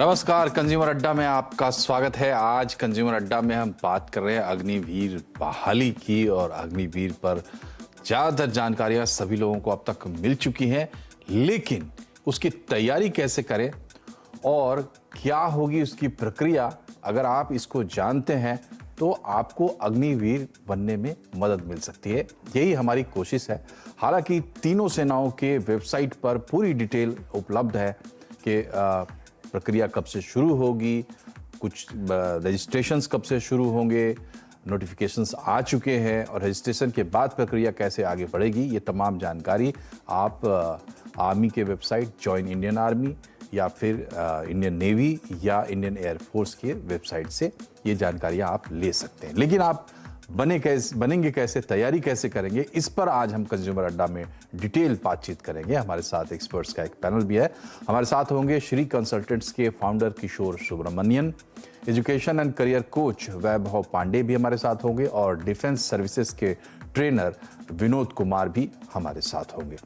नमस्कार, कंज्यूमर अड्डा में आपका स्वागत है। आज कंज्यूमर अड्डा में हम बात कर रहे हैं अग्निवीर बहाली की, और अग्निवीर पर ज़्यादातर जानकारियां सभी लोगों को अब तक मिल चुकी हैं, लेकिन उसकी तैयारी कैसे करें और क्या होगी उसकी प्रक्रिया, अगर आप इसको जानते हैं तो आपको अग्निवीर बनने में मदद मिल सकती है। यही हमारी कोशिश है। हालांकि तीनों सेनाओं के वेबसाइट पर पूरी डिटेल उपलब्ध है कि प्रक्रिया कब से शुरू होगी, कुछ रजिस्ट्रेशंस कब से शुरू होंगे, नोटिफिकेशंस आ चुके हैं, और रजिस्ट्रेशन के बाद प्रक्रिया कैसे आगे बढ़ेगी, ये तमाम जानकारी आप आर्मी के वेबसाइट जॉइन इंडियन आर्मी या फिर इंडियन नेवी या इंडियन एयरफोर्स के वेबसाइट से ये जानकारियाँ आप ले सकते हैं। लेकिन आप बनेंगे कैसे, तैयारी कैसे करेंगे, इस पर आज हम कंज्यूमर अड्डा में डिटेल बातचीत करेंगे। हमारे साथ एक्सपर्ट्स का एक पैनल भी है। हमारे साथ होंगे श्री कंसल्टेंट्स के founder Kishore Subramanian, education and career coach Vaibhav Pandey भी हमारे साथ होंगे, और डिफेंस सर्विसेज के ट्रेनर विनोद कुमार भी हमारे साथ होंगे।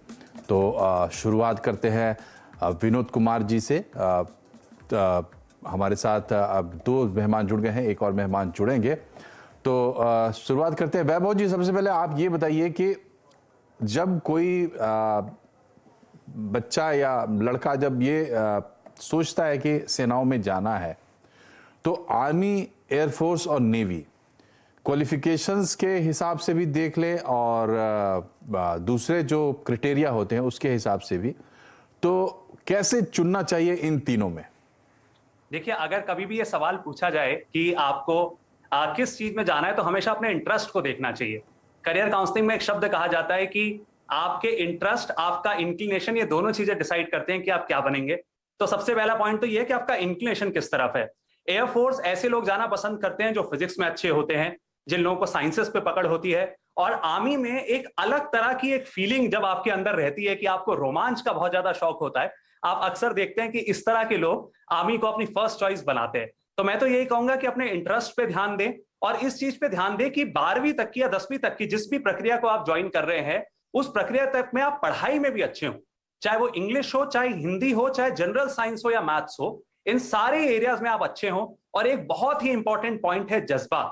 तो शुरुआत करते हैं विनोद कुमार जी से। हमारे साथ अब दो मेहमान जुड़ गए हैं, एक और मेहमान जुड़ेंगे, तो शुरुआत करते हैं। वैभव जी, सबसे पहले आप ये बताइए कि जब कोई बच्चा या लड़का जब ये सोचता है कि सेनाओं में जाना है, तो आर्मी, एयरफोर्स और नेवी क्वालिफिकेशंस के हिसाब से भी देख ले और दूसरे जो क्राइटेरिया होते हैं उसके हिसाब से भी, तो कैसे चुनना चाहिए इन तीनों में? देखिए, अगर कभी भी ये सवाल पूछा जाए कि आपको किस चीज में जाना है, तो हमेशा अपने इंटरेस्ट को देखना चाहिए। करियर काउंसलिंग में एक शब्द कहा जाता है कि आपके इंटरेस्ट, आपका इंक्लिनेशन, ये दोनों चीजें डिसाइड करते हैं कि आप क्या बनेंगे। तो सबसे पहला पॉइंट तो ये है कि आपका इंक्लिनेशन किस तरफ है। एयरफोर्स ऐसे लोग जाना पसंद करते हैं जो फिजिक्स में अच्छे होते हैं, जिन लोगों को साइंसेस पे पकड़ होती है। और आर्मी में एक अलग तरह की एक फीलिंग जब आपके अंदर रहती है कि आपको रोमांच का बहुत ज्यादा शौक होता है, आप अक्सर देखते हैं कि इस तरह के लोग आर्मी को अपनी फर्स्ट चॉइस बनाते हैं। तो मैं तो यही कहूंगा कि अपने इंटरेस्ट पे ध्यान दें, और इस चीज पे ध्यान दें कि 12वीं तक की या 10वीं तक की जिस भी प्रक्रिया को आप ज्वाइन कर रहे हैं, उस प्रक्रिया तक में आप पढ़ाई में भी अच्छे हो, चाहे वो इंग्लिश हो, चाहे हिंदी हो, चाहे जनरल साइंस हो या मैथ्स हो, इन सारे एरियाज में आप अच्छे हो। और एक बहुत ही इंपॉर्टेंट पॉइंट है जज्बा,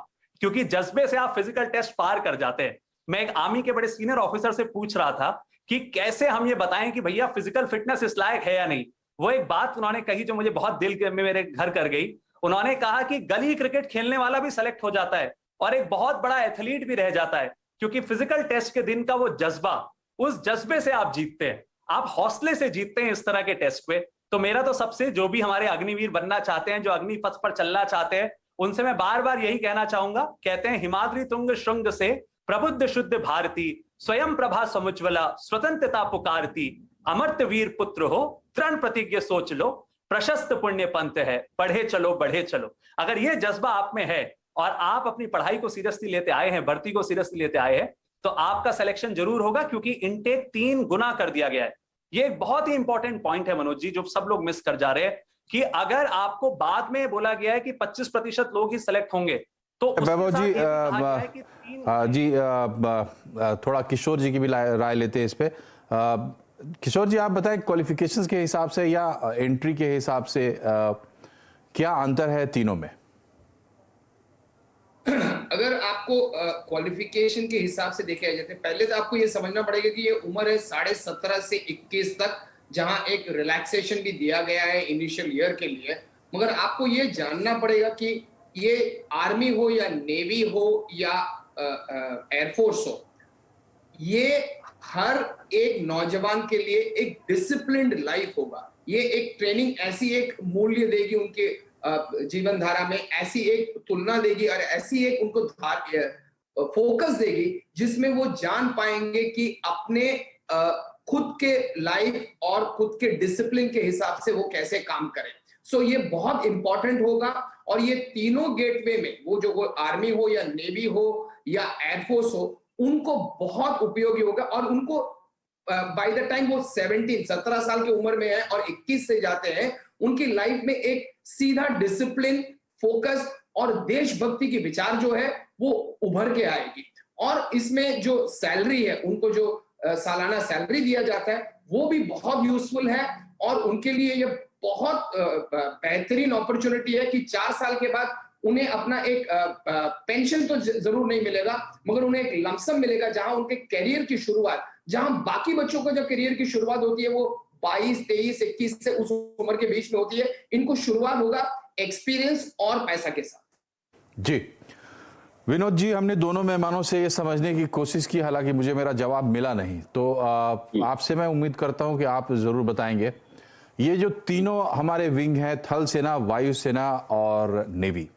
क्योंकि जज्बे से आप फिजिकल टेस्ट पार कर जाते हैं। मैं एक आर्मी के बड़े सीनियर ऑफिसर से पूछ रहा था कि कैसे हम ये बताएं कि भैया फिजिकल फिटनेस इस लायक है या नहीं। वो एक बात उन्होंने कही जो मुझे बहुत दिल में मेरे घर कर गई। उन्होंने कहा कि गली क्रिकेट खेलने वाला भी सेलेक्ट हो जाता है और एक बहुत बड़ा एथलीट भी रह जाता है, क्योंकि फिजिकल टेस्ट के दिन का वो जज्बा, उस जज्बे से आप जीतते हैं, आप हौसले से जीतते हैं इस तरह के टेस्ट पे। तो मेरा तो सबसे, जो भी हमारे अग्निवीर बनना चाहते हैं, जो अग्नि पथ पर चलना चाहते हैं, उनसे मैं बार बार यही कहना चाहूंगा। कहते हैं हिमाद्री तुंग श्रृंग से प्रबुद्ध शुद्ध भारती, स्वयं प्रभा समुज्वला स्वतंत्रता पुकारती, अमर्त वीर पुत्र हो, तृण प्रतिज्ञ सोच लो, प्रशस्त पुण्य पंथ है, बढ़े चलो बढ़े चलो। अगर ये जज्बा आप में है और आप अपनी पढ़ाई को सीरियसली लेते आए हैं, भर्ती को सीरियसली लेते आए हैं, तो आपका सिलेक्शन जरूर होगा, क्योंकि इनटेक 3 गुना कर दिया गया है। ये एक बहुत ही इंपॉर्टेंट पॉइंट है मनोज जी, जो सब लोग मिस कर जा रहे हैं, कि अगर आपको बाद में बोला गया है कि 25% लोग ही सिलेक्ट होंगे, तो वैभव जी, थोड़ा किशोर जी की भी राय लेते हैं इस पे। किशोर जी, आप बताएं, क्वालिफिकेशंस के हिसाब से या एंट्री के हिसाब से क्या अंतर है तीनों में? अगर आपको क्वालिफिकेशन के हिसाब से देखा जाए, पहले तो आपको ये समझना पड़ेगा कि ये उम्र है 17.5 से 21 तक, जहां एक रिलैक्सेशन भी दिया गया है इनिशियल ईयर के लिए। मगर आपको ये जानना पड़ेगा कि ये आर्मी हो या नेवी हो या एयरफोर्स हो, ये हर एक नौजवान के लिए एक डिसिप्लिन्ड लाइफ होगा। ये एक ट्रेनिंग ऐसी एक मूल्य देगी उनके जीवन धारा में, ऐसी एक तुलना देगी और ऐसी एक उनको फोकस देगी जिसमें वो जान पाएंगे कि अपने खुद के लाइफ और खुद के डिसिप्लिन के हिसाब से वो कैसे काम करें। सो ये बहुत इंपॉर्टेंट होगा, और ये तीनों गेटवे में, वो जो आर्मी हो या नेवी हो या एयरफोर्स हो, उनको बहुत उपयोगी होगा। और उनको बाय द टाइम वो 17 साल की उम्र में है और 21 से जाते हैं, उनकी लाइफ में एक सीधा डिसिप्लिन, फोकस और देशभक्ति की विचार जो है वो उभर के आएगी। और इसमें जो सैलरी है, उनको जो सालाना सैलरी दिया जाता है, वो भी बहुत यूजफुल है और उनके लिए ये बहुत बेहतरीन अपॉर्चुनिटी है कि 4 साल के बाद उन्हें अपना एक पेंशन तो जरूर नहीं मिलेगा, मगर उन्हें एक लमसम मिलेगा, जहां उनके करियर की शुरुआत, जहां बाकी बच्चों को जब करियर की शुरुआत होती है वो 22, 23, 21 से उस उम्र के बीच में होती है, इनको शुरुआत होगा एक्सपीरियंस और पैसा के साथ। जी विनोद जी, हमने दोनों मेहमानों से ये समझने की कोशिश की, हालांकि मुझे मेरा जवाब मिला नहीं, तो आपसे मैं उम्मीद करता हूं कि आप जरूर बताएंगे। ये जो तीनों हमारे विंग हैं, थल सेना, वायुसेना और नेवी,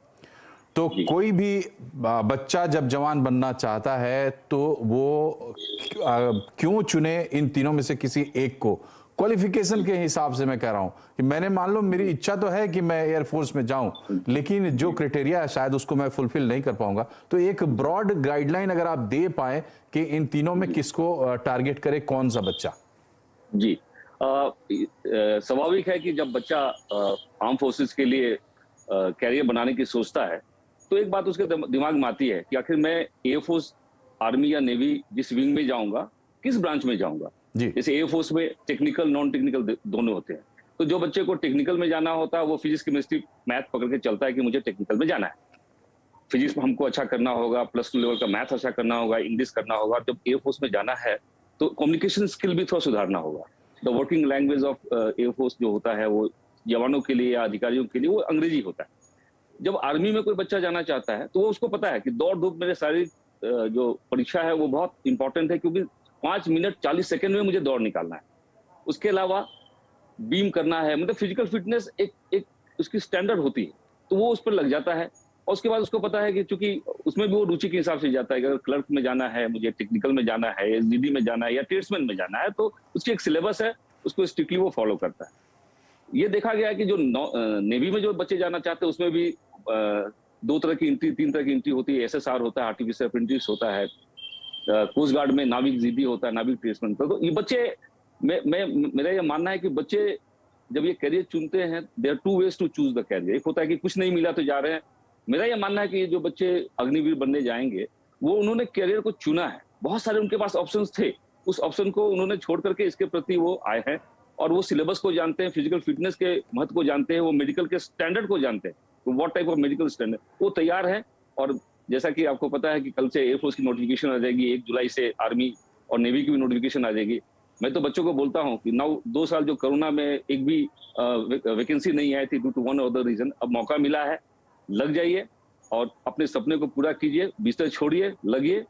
तो कोई भी बच्चा जब जवान बनना चाहता है तो वो क्यों चुने इन तीनों में से किसी एक को? क्वालिफिकेशन के हिसाब से मैं कह रहा हूं कि मैंने, मान लो मेरी इच्छा तो है कि मैं एयरफोर्स में जाऊं, लेकिन जो क्राइटेरिया है शायद उसको मैं फुलफिल नहीं कर पाऊंगा, तो एक ब्रॉड गाइडलाइन अगर आप दे पाए कि इन तीनों में किसको टारगेट करे, कौन सा बच्चा? जी, स्वाभाविक है कि जब बच्चा आर्म फोर्सेस के लिए कैरियर बनाने की सोचता है तो एक बात उसके दिमाग में आती है कि आखिर मैं एयरफोर्स, आर्मी या नेवी जिस विंग में जाऊंगा, किस ब्रांच में जाऊंगा। जैसे एयरफोर्स में टेक्निकल, नॉन टेक्निकल दोनों होते हैं, तो जो बच्चे को टेक्निकल में जाना होता है वो फिजिक्स, केमिस्ट्री, मैथ पकड़ के चलता है कि मुझे टेक्निकल में जाना है, फिजिक्स में हमको अच्छा करना होगा, +2 लेवल का मैथ अच्छा करना होगा, इंग्लिश करना होगा। जब एयरफोर्स में जाना है तो कम्युनिकेशन स्किल भी थोड़ा सुधारना होगा। The working language of air force जो होता है वो जवानों के लिए या अधिकारियों के लिए वो अंग्रेजी होता है। जब आर्मी में कोई बच्चा जाना चाहता है तो वो उसको पता है कि दौड़ धूप, मेरे शारीरिक जो परीक्षा है वो बहुत इंपॉर्टेंट है, क्योंकि 5 मिनट 40 सेकंड में मुझे दौड़ निकालना है। उसके अलावा बीम करना है, मतलब फिजिकल फिटनेस एक उसकी स्टैंडर्ड होती है, तो वो उस पर लग जाता है। और उसके बाद उसको पता है कि चूंकि उसमें भी वो रुचि के हिसाब से जाता है कि अगर क्लर्क में जाना है, मुझे टेक्निकल में जाना है, एसडीडी में जाना है या ट्रेड्समैन में जाना है, तो उसकी एक सिलेबस है, उसको स्ट्रिक्टली वो फॉलो करता है। ये देखा गया है कि जो नेवी में जो बच्चे जाना चाहते हैं उसमें भी 2 तरह की एंट्री, 3 तरह की एंट्री होती है। एसएसआर होता है, आर्टिफिशियल अप्रेंटिस होता है, कोस्ट गार्ड में नाविक जीडी होता है, नाविक ट्रेड्समैन। तो ये बच्चे, मेरा ये मानना है कि बच्चे जब ये करियर चुनते हैं, there are 2 ways to choose the career. एक होता है कि कुछ नहीं मिला तो जा रहे हैं। मेरा ये मानना है कि जो बच्चे अग्निवीर बनने जाएंगे वो उन्होंने कैरियर को चुना है, बहुत सारे उनके पास ऑप्शंस थे, उस ऑप्शन को उन्होंने छोड़ करके इसके प्रति वो आए हैं, और वो सिलेबस को जानते हैं, फिजिकल फिटनेस के महत्व को जानते हैं, वो मेडिकल के स्टैंडर्ड को जानते हैं, तो what type of medical standard, वो तैयार है। और जैसा कि आपको पता है कि कल से एयरफोर्स की नोटिफिकेशन आ जाएगी, 1 जुलाई से आर्मी और नेवी की भी नोटिफिकेशन आ जाएगी। मैं तो बच्चों को बोलता हूँ कि 2 साल जो कोरोना में एक भी वैकेंसी नहीं आई थी due to one other reason, अब मौका मिला है, लग जाइए और अपने सपने को पूरा कीजिए, बिस्तर छोड़िए, लगिए।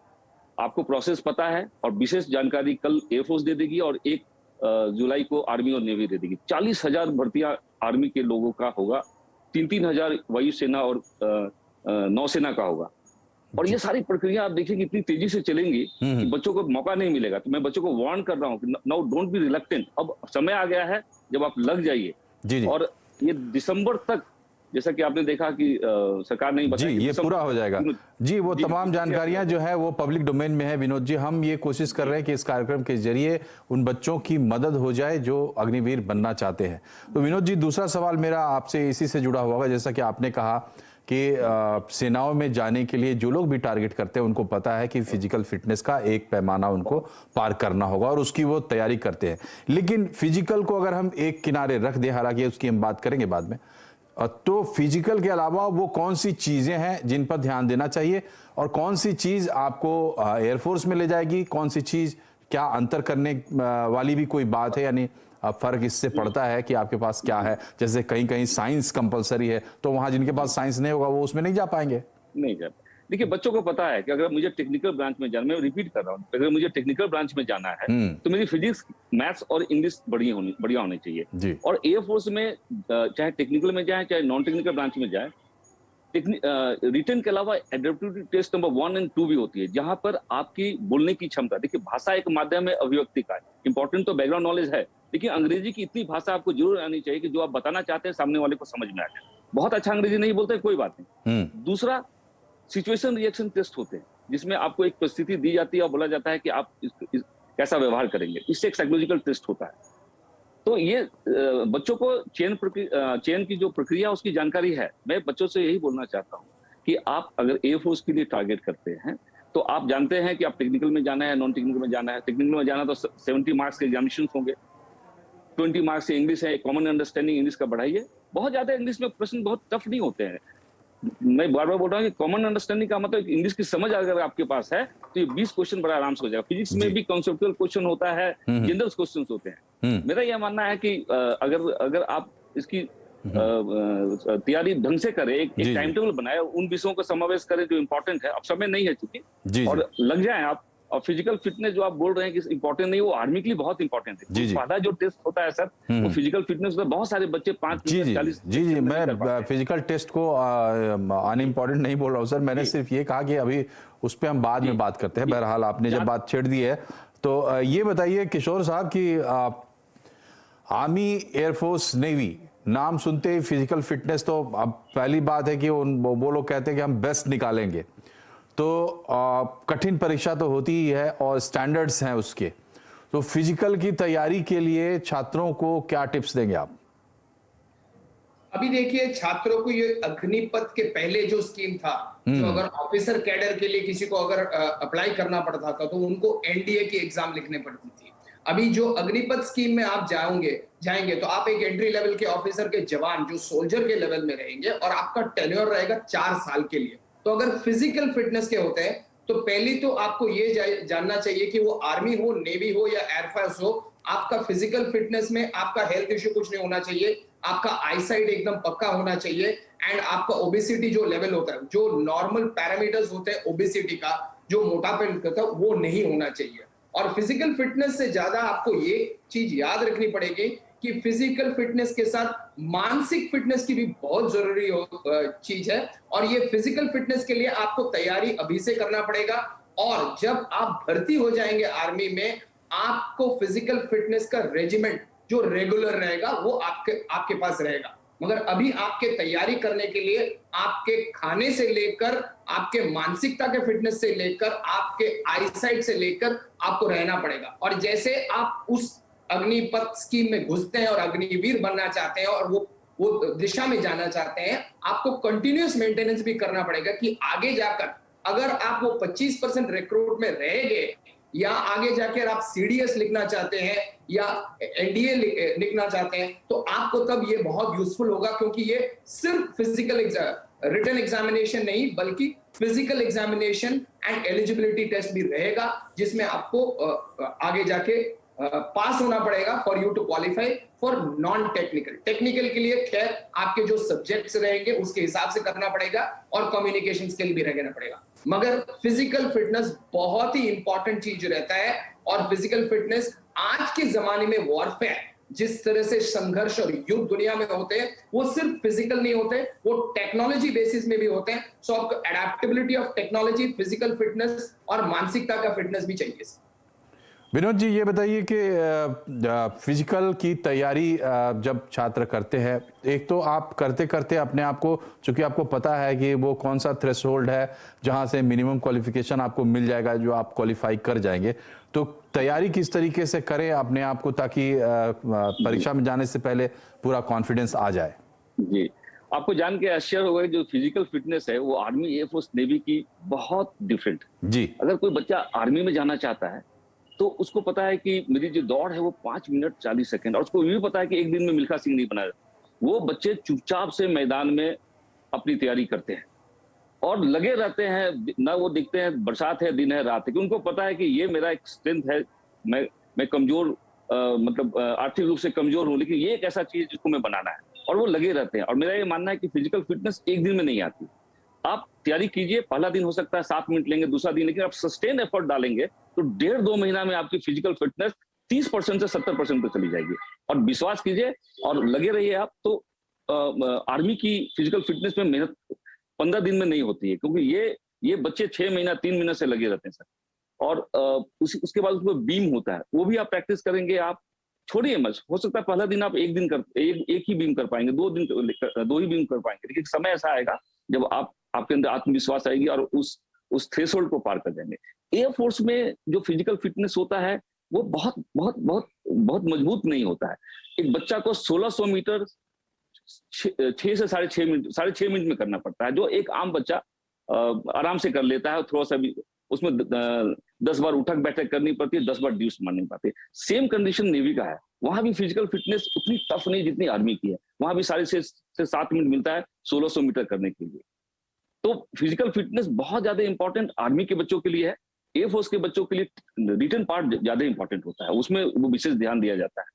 आपको प्रोसेस पता है और विशेष जानकारी कल एयरफोर्स दे देगी और 1 जुलाई को आर्मी और नेवी दे देगी। 40,000 भर्तियां आर्मी के लोगों का होगा, 3-3 हजार वायुसेना और नौसेना का होगा। और ये सारी प्रक्रिया आप देखिए कितनी तेजी से चलेंगी कि बच्चों को मौका नहीं मिलेगा। तो मैं बच्चों को वार्न कर रहा हूँ कि नाउ डोंट बी रिलक्टेंट, अब समय आ गया है जब आप लग जाइए। और ये दिसंबर तक, जैसा कि आपने देखा कि सरकार ने बताया जी ये पूरा हो जाएगा जी, वो तमाम जानकारियां जो है वो पब्लिक डोमेन में है। विनोद जी, हम ये कोशिश कर रहे हैं कि इस कार्यक्रम के जरिए उन बच्चों की मदद हो जाए जो अग्निवीर बनना चाहते हैं। तो विनोद जी, दूसरा सवाल मेरा आपसे इसी से जुड़ा हुआ होगा। जैसा कि आपने कहा कि सेनाओं में जाने के लिए जो लोग भी टारगेट करते हैं उनको पता है कि फिजिकल फिटनेस का एक पैमाना उनको पार करना होगा और उसकी वो तैयारी करते हैं। लेकिन फिजिकल को अगर हम एक किनारे रख दें, हालांकि उसकी हम बात करेंगे बाद में, तो फिजिकल के अलावा वो कौन सी चीजें हैं जिन पर ध्यान देना चाहिए और कौन सी चीज आपको एयरफोर्स में ले जाएगी, कौन सी चीज, क्या अंतर करने वाली भी कोई बात है? यानी फर्क इससे पड़ता है कि आपके पास क्या है। जैसे कहीं कहीं साइंस कंपलसरी है, तो वहां जिनके पास साइंस नहीं होगा वो उसमें नहीं जा पाएंगे। नहीं जा पाएंगे। देखिए, बच्चों को पता है कि अगर मुझे टेक्निकल ब्रांच में जाना, मैं रिपीट कर रहा हूँ, अगर मुझे टेक्निकल ब्रांच में जाना है तो मेरी फिजिक्स, मैथ्स और इंग्लिश बढ़िया होनी चाहिए। और एयरफोर्स में चाहे टेक्निकल में जाए चाहे नॉन टेक्निकल ब्रांच में जाए, रिटन के अलावा एडेप्टिविटी टेस्ट नंबर 1 और 2 भी होती है, जहां पर आपकी बोलने की क्षमता, देखिए भाषा एक माध्यम है अभिव्यक्ति का, इंपॉर्टेंट तो बैकग्राउंड नॉलेज है, लेकिन अंग्रेजी की इतनी भाषा आपको जरूर आनी चाहिए कि जो आप बताना चाहते हैं सामने वाले को समझ में आ जाए। बहुत अच्छा अंग्रेजी नहीं बोलते कोई बात नहीं। दूसरा, सिचुएशन रिएक्शन टेस्ट होते हैं, जिसमें आपको एक परिस्थिति दी जाती है और बोला जाता है कि आप कैसा व्यवहार करेंगे, इससे एक साइकोलॉजिकल टेस्ट होता है। तो ये बच्चों को चयन की जो प्रक्रिया उसकी जानकारी है। मैं बच्चों से यही बोलना चाहता हूँ कि आप अगर एयरफोर्स के लिए टारगेट करते हैं तो आप जानते हैं कि आप टेक्निकल में जाना है, नॉन टेक्निकल में जाना है। टेक्निकल में जाना तो 70 मार्क्स के एग्जामिनेशन होंगे, 20 मार्क्स से इंग्लिश है, कॉमन अंडरस्टैंडिंग इंग्लिश का बढ़ाइए। बहुत ज्यादा इंग्लिश में प्रश्न बहुत टफ नहीं होते हैं। मैं बार बार बोल रहा हूँ कि कॉमन अंडरस्टैंडिंग का मतलब इंग्लिश की समझ अगर आपके पास है तो ये 20 क्वेश्चन बड़ा आराम से हो जाएगा। फिजिक्स में भी कॉन्सेप्चुअल क्वेश्चन होता है, जनरल क्वेश्चन होते हैं। मेरा यह मानना है कि अगर आप इसकी तैयारी ढंग से करें, एक टाइम टेबल बनाए, उन विषयों का समावेश करें जो इंपॉर्टेंट है। अब समय नहीं है चूंकि, और लग जाए आप। और फिजिकल फिटनेस जो आप बोल रहे हैं कि इंपॉर्टेंट नहीं, वो आर्मी के लिए बहुत इंपॉर्टेंट है। पहला जो टेस्ट होता है सर, वो फिजिकल फिटनेस होता है। बहुत सारे बच्चे 5-40 जी मैं फिजिकल टेस्ट को अनइम्पॉर्टेंट नहीं बोल रहा हूँ सर। मैंने सिर्फ ये कहा कि अभी उस पर हम बाद में बात करते हैं। बहरहाल आपने जब बात छेड़ दी है तो ये बताइए किशोर साहब कि आर्मी, एयरफोर्स, नेवी नाम सुनते ही फिजिकल फिटनेस, तो अब पहली बात है कि वो लोग कहते हैं कि हम बेस्ट निकालेंगे, तो कठिन परीक्षा तो होती ही है और स्टैंडर्ड्स हैं उसके। तो फिजिकल की तैयारी के लिए छात्रों को क्या टिप्स देंगे आप? अभी देखिए, छात्रों को ये अग्निपथ के पहले जो स्कीम था, तो अगर ऑफिसर कैडर के लिए किसी को अगर अप्लाई करना पड़ता था तो उनको एनडीए की एग्जाम लिखनी पड़ती थी। अभी जो अग्निपथ स्कीम में आप जाएंगे तो आप एक एंट्री लेवल के ऑफिसर के जवान जो सोल्जर के लेवल में रहेंगे और आपका टेन्योर रहेगा 4 साल के लिए। तो अगर फिजिकल फिटनेस के होते हैं तो पहली तो आपको ये जानना चाहिए कि वो आर्मी हो, नेवी हो या एयरफोर्स हो, आपका फिजिकल फिटनेस में आपका हेल्थ इश्यू कुछ नहीं होना चाहिए, आपका आईसाइट एकदम पक्का होना चाहिए, एंड आपका ओबेसिटी जो लेवल होता है, जो नॉर्मल पैरामीटर्स होते हैं ओबेसिटी का, जो मोटापे का, वो नहीं होना चाहिए। और फिजिकल फिटनेस से ज्यादा आपको ये चीज याद रखनी पड़ेगी कि फिजिकल फिटनेस के साथ मानसिक फिटनेस की भी बहुत जरूरी चीज है। और ये फिजिकल फिटनेस के लिए आपको तैयारी अभी से करना पड़ेगा, और जब आप भर्ती हो जाएंगे आर्मी में, आपको फिजिकल फिटनेस का रेजिमेंट जो रेगुलर रहेगा वो आपके पास रहेगा। मगर अभी आपके तैयारी करने के लिए आपके खाने से लेकर, आपके मानसिकता के फिटनेस से लेकर, आपके आईसाइट से लेकर आपको रहना पड़ेगा। और जैसे आप उस अग्निपथ स्कीम में घुसते हैं और अग्निवीर बनना चाहते हैं और वो दिशा में जाना चाहते हैं, आपको कंटिन्यूअस मेंटेनेंस भी करना पड़ेगा कि आगे जाकर अगर आप वो 25% रिक्रूट में रहेंगे, या आगे जाकर आप सीडीएस लिखना चाहते हैं या एनडीए लिखना चाहते हैं, तो आपको तब ये बहुत यूजफुल होगा, क्योंकि ये सिर्फ फिजिकल रिटन एग्जामिनेशन नहीं बल्कि physical examination and eligibility test भी रहेगा, जिसमें आपको आगे जाके पास होना पड़ेगा for you to qualify for non technical. Technical के लिए खैर आपके जो सब्जेक्ट्स रहेंगे उसके हिसाब से करना पड़ेगा और कम्युनिकेशन स्किल भी रहना पड़ेगा। मगर फिजिकल फिटनेस बहुत ही इंपॉर्टेंट चीज रहता है। और फिजिकल फिटनेस आज के जमाने में वॉरफेयर, जिस तरह से संघर्ष और युद्ध दुनिया में होते हैं, वो सिर्फ फिजिकल नहीं होते, वो टेक्नोलॉजी बेसिस में भी होते हैं। सो आपको adaptability of technology, physical fitness और मानसिकता का फिटनेस भी चाहिए। विनोद जी, ये बताइए कि फिजिकल की तैयारी जब छात्र करते हैं, एक तो आप करते करते अपने आप को, चूंकि आपको पता है कि वो कौन सा थ्रेशोल्ड है जहां से मिनिमम क्वालिफिकेशन आपको मिल जाएगा, जो आप क्वालिफाई कर जाएंगे, तो तैयारी किस तरीके से करें अपने आप को ताकि परीक्षा में जाने से पहले पूरा कॉन्फिडेंस आ जाए? जी, आपको जान के आश्चर्य होगा जो फिजिकल फिटनेस है वो आर्मी, एयरफोर्स, नेवी की बहुत डिफरेंट। जी, अगर कोई बच्चा आर्मी में जाना चाहता है तो उसको पता है कि मेरी जो दौड़ है वो 5 मिनट 40 सेकंड, और उसको ये भी पता है कि एक दिन में मिल्खा सिंह नहीं बना। वो बच्चे चुपचाप से मैदान में अपनी तैयारी करते हैं और लगे रहते हैं, ना वो दिखते हैं बरसात है, दिन है, रात है, क्योंकि उनको पता है कि ये मेरा एक स्ट्रेंथ है। मैं कमजोर, मतलब आर्थिक रूप से कमजोर हूं, लेकिन ये एक ऐसा चीज जिसको मैं बनाना है, और वो लगे रहते हैं। और मेरा ये मानना है कि फिजिकल फिटनेस एक दिन में नहीं आती। आप तैयारी कीजिए, पहला दिन हो सकता है 7 मिनट लेंगे, दूसरा दिन, लेकिन आप सस्टेन एफर्ट डालेंगे तो 1.5-2 महीना में आपकी फिजिकल फिटनेस 30% से 70% पे चली जाएगी। और विश्वास कीजिए और लगे रहिए आप, तो आर्मी की फिजिकल फिटनेस में मेहनत 15 दिन में नहीं होती है, क्योंकि ये बच्चे 6 महीना 3 महीने से लगे रहते हैं सर। और उसके बाद उसमें बीम होता है, वो भी आप प्रैक्टिस करेंगे। आप छोड़िए मत, हो सकता है पहला दिन आप एक ही बीम कर पाएंगे, 2 ही बीम कर पाएंगे, लेकिन समय ऐसा आएगा जब आपके अंदर आत्मविश्वास आएगी और उस थ्रेशोल्ड को पार कर जाएंगे। एयरफोर्स में जो फिजिकल फिटनेस होता है वो बहुत बहुत बहुत बहुत मजबूत नहीं होता है। एक बच्चा को 1600 मीटर 6 से 6.5 मिनट में करना पड़ता है, जो एक आम बच्चा आराम से कर लेता है। थोड़ा सा भी उसमें 10 बार उठक बैठक करनी पड़ती है, 10 बार ड्यूस मारनी पड़ती है। सेम कंडीशन नेवी का है। वहां भी फिजिकल फिटनेस उतनी टफ नहीं जितनी आर्मी की है। वहां भी 6.5 से 7 मिनट मिलता है 1600 मीटर करने के लिए। तो फिजिकल फिटनेस बहुत ज्यादा इंपॉर्टेंट आर्मी के बच्चों के लिए है। एयरफोर्स के बच्चों के लिए रिटन पार्ट ज्यादा इंपॉर्टेंट होता है, उसमें वो विशेष ध्यान दिया जाता है।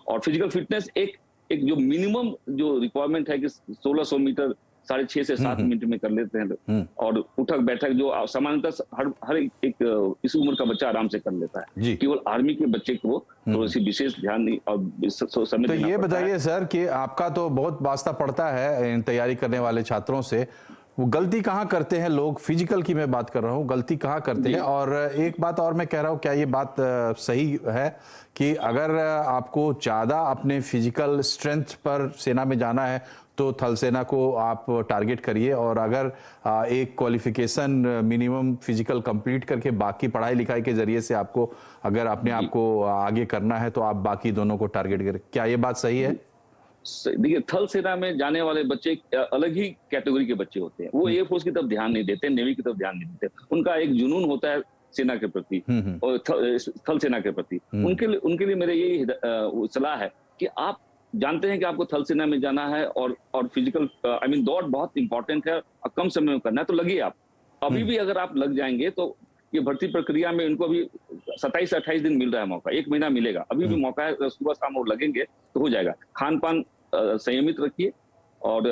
और फिजिकल फिटनेस एक जो मिनिमम जो रिक्वायरमेंट है कि 1600 मीटर 6.5 से 7 मिनट में कर लेते हैं, और उठक बैठक जो सामान्यतः हर एक इस उम्र का बच्चा आराम से कर लेता है। केवल आर्मी के बच्चे को थोड़ी सी विशेष ध्यान और समय तो देना ये पड़ता है। बताइए सर कि आपका तो बहुत वास्ता पड़ता है इन तैयारी करने वाले छात्रों से, वो गलती कहाँ करते हैं लोग? फिजिकल की मैं बात कर रहा हूँ, गलती कहाँ करते हैं? और एक बात और मैं कह रहा हूँ, क्या ये बात सही है कि अगर आपको ज़्यादा अपने फिजिकल स्ट्रेंथ पर सेना में जाना है तो थल सेना को आप टारगेट करिए, और अगर एक क्वालिफिकेशन मिनिमम फिजिकल कंप्लीट करके बाकी पढ़ाई लिखाई के जरिए से आपको अगर अपने आप को आगे करना है तो आप बाकी दोनों को टारगेट करें, क्या ये बात सही है? देखिए, थल सेना में जाने वाले बच्चे अलग ही कैटेगरी के बच्चे होते हैं। वो एयरफोर्स की तरफ ध्यान नहीं देते, नेवी की तरफ ध्यान नहीं देते। उनका एक जुनून होता है सेना के प्रति और थल सेना के प्रति। उनके लिए मेरे यही सलाह है कि आप जानते हैं कि आपको थल सेना में जाना है और फिजिकल दौड़ बहुत इंपॉर्टेंट है और कम समय में करना है, तो लगिए आप। अभी भी अगर आप लग जाएंगे तो ये भर्ती प्रक्रिया में इनको अभी 27 से 28 दिन मिल रहा है मौका, 1 महीना मिलेगा, अभी भी मौका है। सुबह शाम और लगेंगे तो हो जाएगा। खान पान संयमित रखिए और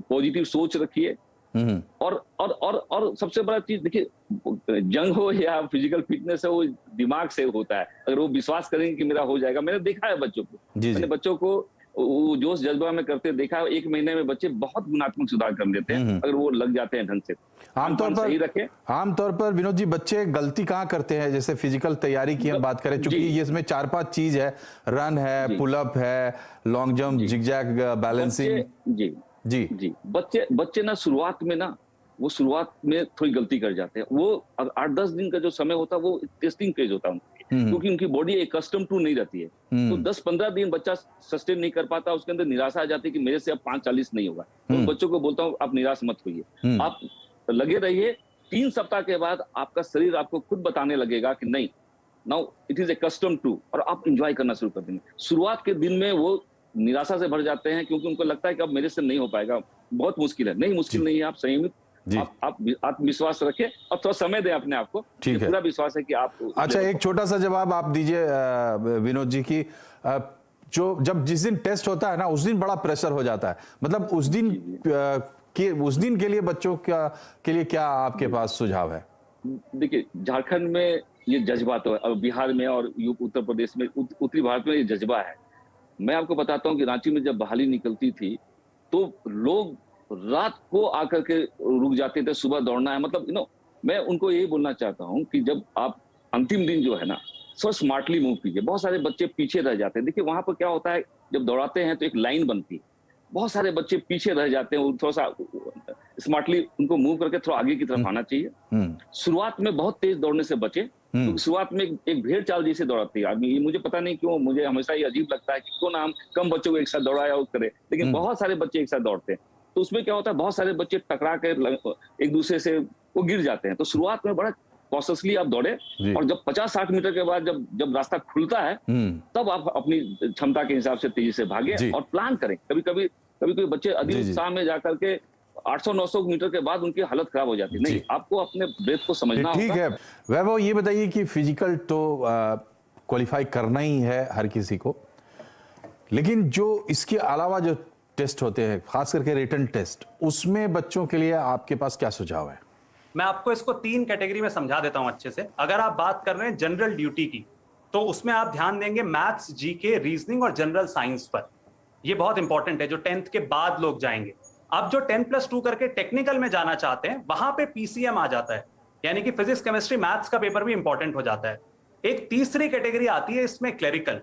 पॉजिटिव सोच रखिए। और सबसे बड़ा चीज देखिए, जंग हो या फिजिकल फिटनेस हो, वो दिमाग से होता है। अगर वो विश्वास करेंगे कि मेरा हो जाएगा, मैंने देखा है बच्चों को, मैंने बच्चों को वो जोश जज्बा में करते देखा है। 1 महीने में बच्चे बहुत गुणात्मक सुधार कर लेते हैं अगर वो लग जाते हैं ढंग से। आमतौर पर विनोद जी, बच्चे गलती कहाँ करते हैं? जैसे फिजिकल तैयारी की हम बात करें, चूंकि ये इसमें 4-5 चीज है, रन है, पुलअप है, लॉन्ग जंप, जिगजैग, बैलेंसिंग। जी बच्चे ना शुरुआत में थोड़ी गलती कर जाते हैं। वो 8-10 दिन का जो समय होता है वो टेस्टिंग फेज होता है क्योंकि उनकी बॉडी एक कस्टम टू नहीं रहती है। तो 10-15 दिन बच्चा सस्टेन नहीं कर पाता, उसके अंदर निराशा आ जाती है कि मेरे से अब 5:40 नहीं होगा। तो बच्चों को बोलता हूँ आप निराश मत होइए, आप लगे रहिए। 3 सप्ताह के बाद आपका शरीर आपको खुद बताने लगेगा कि नहीं, now it is a custom to, और आप एंजॉय करना शुरू कर देंगे। शुरुआत के दिन में वो निराशा से भर जाते हैं क्योंकि उनको लगता है कि अब मेरे से नहीं हो पाएगा, बहुत मुश्किल है। नहीं, मुश्किल नहीं है। आप संयमित, आप आत्मविश्वास रखें और थोड़ा समय दें अपने आप को। ठीक है, पूरा विश्वास है कि आप। अच्छा, एक छोटा सा जवाब आप दीजिए विनोद जी की, जिस दिन टेस्ट होता है ना, उस दिन बड़ा प्रेशर हो जाता है, मतलब उस दिन के लिए बच्चों के लिए क्या आपके पास सुझाव है? देखिए, झारखंड में ये जज्बा तो है, और बिहार में और उत्तर प्रदेश में, उत्तरी भारत में ये जज्बा है। मैं आपको बताता हूँ कि रांची में जब बहाली निकलती थी तो लोग रात को आकर के रुक जाते थे, सुबह दौड़ना है। मतलब मैं उनको यही बोलना चाहता हूँ कि जब आप अंतिम दिन जो है ना, सो स्मार्टली मूव कीजिए। बहुत सारे बच्चे पीछे रह जाते हैं। देखिए, वहां पर क्या होता है, जब दौड़ाते हैं तो एक लाइन बनती है, बहुत सारे बच्चे पीछे रह जाते हैं। थोड़ा सा स्मार्टली उनको मूव करके थोड़ा आगे की तरफ आना चाहिए। शुरुआत में बहुत तेज दौड़ने से बचे, क्योंकि शुरुआत में एक भेड़ चाल जैसे दौड़ाती है आदमी। ये मुझे पता नहीं क्यों, मुझे हमेशा ये अजीब लगता है कि क्यों ना हम कम बच्चों को एक साथ दौड़ाया और करे, लेकिन बहुत सारे बच्चे एक साथ दौड़ते हैं। तो उसमें क्या होता है, बहुत सारे बच्चे टकरा कर एक दूसरे से वो गिर जाते हैं। तो शुरुआत में बड़ा कॉशियसली आप दौड़े, और जब 50-60 मीटर के बाद जब रास्ता खुलता है तब आप अपनी क्षमता के हिसाब से तेजी से भागे और प्लान करें। कभी बच्चे अधिक उत्साह में जाकर के 800-900 मीटर के बाद उनकी हालत खराब हो जाती है। नहीं, आपको अपने ब्रेथ को समझना होगा। ठीक है वैभव, ये बताइए कि फिजिकल तो क्वालिफाई करना ही है हर किसी को, लेकिन जो इसके अलावा जो टेस्ट होते हैं, खास करके रिटन टेस्ट, उसमें बच्चों के लिए आपके पास क्या सुझाव है? मैं आपको इसको 3 कैटेगरी में समझा देता हूं अच्छे से। अगर आप बात कर रहे हैं जनरल ड्यूटी की, तो उसमें आप ध्यान देंगे मैथ्स, जीके, रीजनिंग और जनरल साइंस पर। ये बहुत इंपॉर्टेंट है, जो 10th के बाद लोग जाएंगे। अब जो 10+2 करके टेक्निकल में जाना चाहते हैं, वहां पे पीसीएम आ जाता है, यानी कि फिजिक्स, केमिस्ट्री, मैथ्स का पेपर भी इंपॉर्टेंट हो जाता है। एक तीसरी कैटेगरी आती है इसमें क्लेरिकल।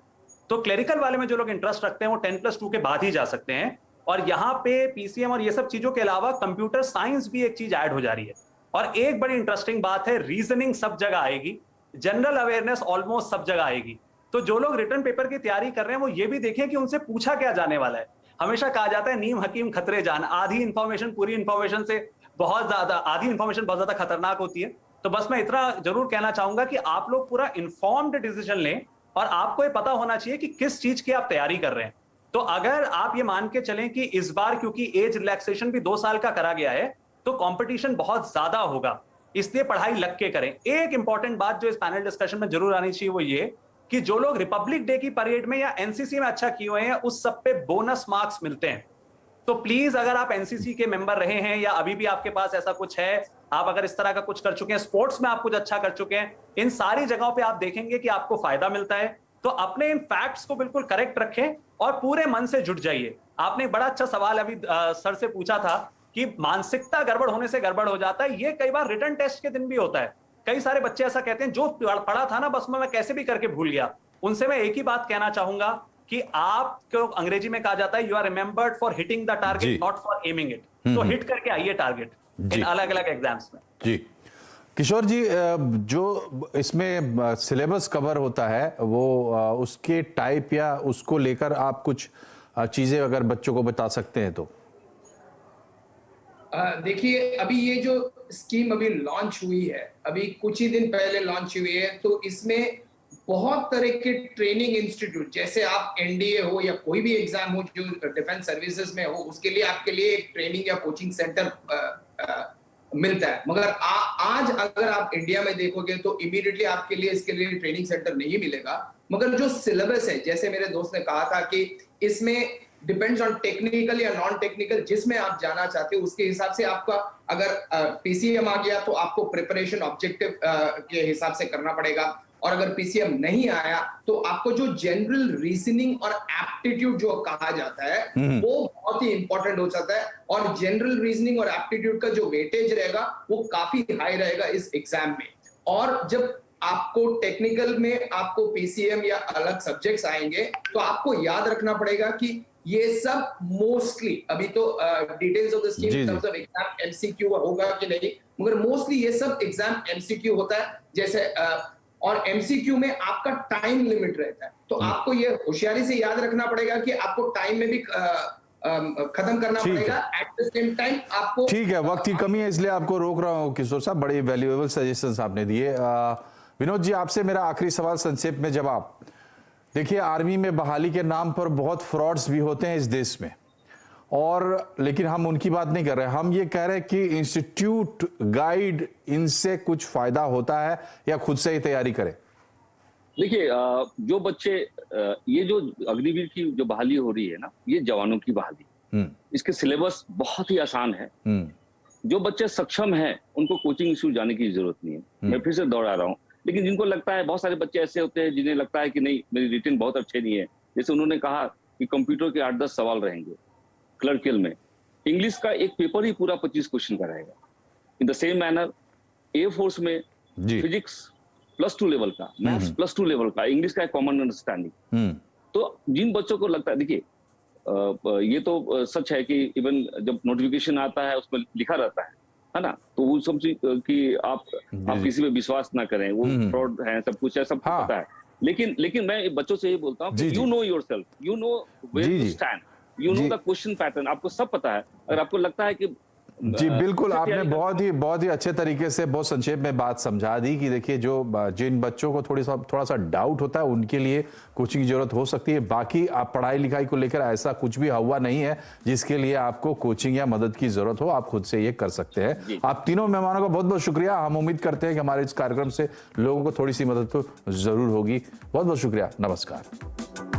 तो क्लेरिकल वाले में जो लोग इंटरेस्ट रखते हैं वो 10+2 के बाद ही जा सकते हैं। और यहाँ पे पीसीएम और ये सब चीजों के अलावा कंप्यूटर साइंस भी एक चीज ऐड हो जा रही है। और एक बड़ी इंटरेस्टिंग बात है, रीजनिंग सब जगह आएगी, जनरल अवेयरनेस ऑलमोस्ट सब जगह आएगी। तो जो लोग रिटन पेपर की तैयारी कर रहे हैं वो ये भी देखें कि उनसे पूछा क्या जाने वाला है। हमेशा कहा जाता है नीम हकीम खतरे जान, आधी इंफॉर्मेशन पूरी इंफॉर्मेशन से बहुत ज्यादा, आधी इंफॉर्मेशन बहुत ज्यादा खतरनाक होती है। तो बस मैं इतना जरूर कहना चाहूंगा कि आप लोग पूरा इंफॉर्म्ड डिसीजन लें और आपको ये पता होना चाहिए कि किस चीज की आप तैयारी कर रहे हैं। तो अगर आप ये मान के चलें कि इस बार क्योंकि एज रिलैक्सेशन भी 2 साल का करा गया है, तो कंपटीशन बहुत ज्यादा होगा, इसलिए पढ़ाई लग के करें। एक इंपॉर्टेंट बात जो इस पैनल डिस्कशन में जरूर आनी चाहिए वो ये कि जो लोग रिपब्लिक डे की परेड में या एनसीसी में अच्छा किए हुए हैं, उस सब पे बोनस मार्क्स मिलते हैं। तो प्लीज अगर आप एनसीसी के मेंबर रहे हैं या अभी भी आपके पास ऐसा कुछ है, आप अगर इस तरह का कुछ कर चुके हैं, स्पोर्ट्स में आप कुछ अच्छा कर चुके हैं, इन सारी जगहों पे आप देखेंगे कि आपको फायदा मिलता है। तो अपने इन फैक्ट्स को बिल्कुल करेक्ट रखें और पूरे मन से जुट जाइए। आपने एक बड़ा अच्छा सवाल अभी सर से पूछा था कि मानसिकता गड़बड़ होने से गड़बड़ हो जाता है। ये कई बार रिटर्न टेस्ट के दिन भी होता है। कई सारे बच्चे ऐसा कहते हैं, जो पढ़ा था ना बस मैं कैसे भी करके भूल गया। उनसे मैं एक ही बात कहना चाहूंगा कि आपको अंग्रेजी में कहा जाता है you are remembered for hitting the target not for aiming it. तो हिट करके आइए टारगेट इन अलग अलग एग्जाम्स में। जी किशोर जी, जो इसमें सिलेबस कवर होता है वो उसके टाइप या उसको लेकर आप कुछ चीजें अगर बच्चों को बता सकते हैं तो। देखिए, अभी ये जो स्कीम अभी लॉन्च हुई है, अभी कुछ ही दिन पहले लॉन्च हुई है, तो इसमें बहुत तरह के ट्रेनिंग इंस्टीट्यूट, जैसे आप एनडीए हो या कोई भी एग्जाम हो जो डिफेंस सर्विसेज में हो, उसके लिए आपके लिए एक ट्रेनिंग या कोचिंग सेंटर मिलता है। मगर आज अगर आप इंडिया में देखोगे तो इमीडिएटली आपके लिए इसके लिए ट्रेनिंग सेंटर नहीं मिलेगा। मगर जो सिलेबस है, जैसे मेरे दोस्त ने कहा था कि इसमें डिपेंड्स ऑन टेक्निकल या नॉन टेक्निकल, जिसमें आप जाना चाहते हो उसके हिसाब से आपका अगर पीसीएम आ गया तो आपको प्रिपरेशन ऑब्जेक्टिव के हिसाब से करना पड़ेगा, और अगर पीसीएम नहीं आया तो आपको जो जनरल रीजनिंग और एप्टीट्यूड जो कहा जाता है वो बहुत ही इंपॉर्टेंट हो जाता है। और जनरल रीजनिंग और एप्टीट्यूड का जो वेटेज रहेगा वो काफी हाई रहेगा इस एग्जाम में। और जब आपको टेक्निकल में आपको पीसीएम या अलग सब्जेक्ट्स आएंगे तो आपको याद रखना पड़ेगा कि ये सब मोस्टली, अभी तो details of the scheme in terms of exam MCQ होगा कि नहीं, मगर मोस्टली ये सब एग्जाम एमसीक्यू होता है। जैसे और एमसीक्यू में आपका टाइम लिमिट रहता है, तो आपको ये होशियारी से याद रखना पड़ेगा कि आपको टाइम में भी खत्म करना पड़ेगा। एट द सेम टाइम आपको, ठीक है, वक्त की कमी है इसलिए आपको रोक रहा हूं किशोर साहब, बड़े वैल्यूएबल सजेशंस आपने दिए। विनोद जी, आपसे मेरा आखिरी सवाल, संक्षेप में जवाब। देखिए, आर्मी में बहाली के नाम पर बहुत फ्रॉड्स भी होते हैं इस देश में, और लेकिन हम उनकी बात नहीं कर रहे। हम ये कह रहे हैं कि इंस्टीट्यूट, गाइड, इनसे कुछ फायदा होता है या खुद से ही तैयारी करें? देखिए, जो बच्चे, ये जो अग्निवीर की जो बहाली हो रही है ना, ये जवानों की बहाली, इसके सिलेबस बहुत ही आसान है। जो बच्चे सक्षम हैं उनको कोचिंग इंस्टीट्यूट जाने की जरूरत नहीं है। मैं फिर से दोहरा रहा हूँ, लेकिन जिनको लगता है, बहुत सारे बच्चे ऐसे होते हैं जिन्हें लगता है कि नहीं मेरी रिटन बहुत अच्छे नहीं है, जैसे उन्होंने कहा कि कंप्यूटर के 8-10 सवाल रहेंगे, क्लर्कियल में इंग्लिश का एक पेपर ही पूरा 25 क्वेश्चन का रहेगा। In the same manner air force में फिजिक्स +2 लेवल का, मैथ्स +2 लेवल का, इंग्लिश का एक कॉमन अंडरस्टैंडिंग। तो जिन बच्चों को लगता है, देखिए ये तो सच है कि इवन जब नोटिफिकेशन आता है उसमें लिखा रहता है ना, तो वो सब चीज कि आप किसी पे विश्वास ना करें, वो फ्रॉड है, सब कुछ है, सब पता है। लेकिन मैं बच्चों से ये बोलता हूँ कि you know yourself, you know where to stand, you know the question pattern, आपको सब पता है। अगर आपको लगता है कि जी बिल्कुल, आपने बहुत ही अच्छे तरीके से, बहुत संक्षेप में बात समझा दी कि देखिए, जो जिन बच्चों को थोड़ा सा डाउट होता है उनके लिए कोचिंग की जरूरत हो सकती है। बाकी आप पढ़ाई लिखाई को लेकर ऐसा कुछ भी हुआ नहीं है जिसके लिए आपको कोचिंग या मदद की जरूरत हो, आप खुद से ये कर सकते हैं। आप तीनों मेहमानों का बहुत बहुत शुक्रिया। हम उम्मीद करते हैं कि हमारे इस कार्यक्रम से लोगों को थोड़ी सी मदद तो जरूर होगी। बहुत बहुत शुक्रिया, नमस्कार।